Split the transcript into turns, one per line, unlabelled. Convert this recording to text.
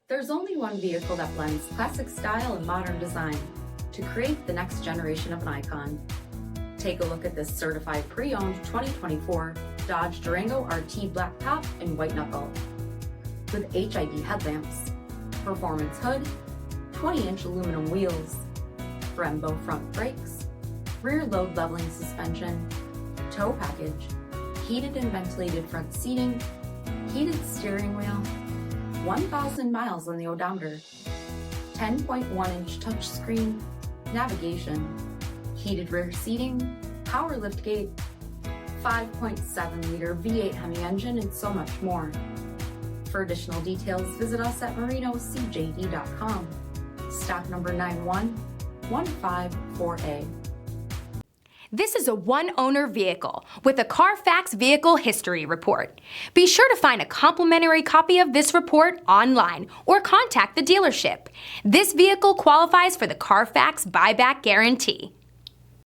There's only one vehicle that blends classic style and modern design to create the next generation of an icon. Take a look at this certified pre-owned 2024 Dodge Durango RT Blacktop in white knuckle. With HID headlamps, performance hood, 20-inch aluminum wheels, BREMBO front brakes, rear load leveling suspension, tow package, heated and ventilated front seating, heated steering wheel, 1,000 miles on the odometer, 10.1-inch touchscreen, navigation, heated rear seating, power liftgate, 5.7-liter V8 HEMI engine, and so much more. For additional details, visit us at marinocjd.com. Stock number 91154A.
This is a one-owner vehicle with a CARFAX Vehicle History Report. Be sure to find a complimentary copy of this report online or contact the dealership. This vehicle qualifies for the CARFAX Buyback Guarantee.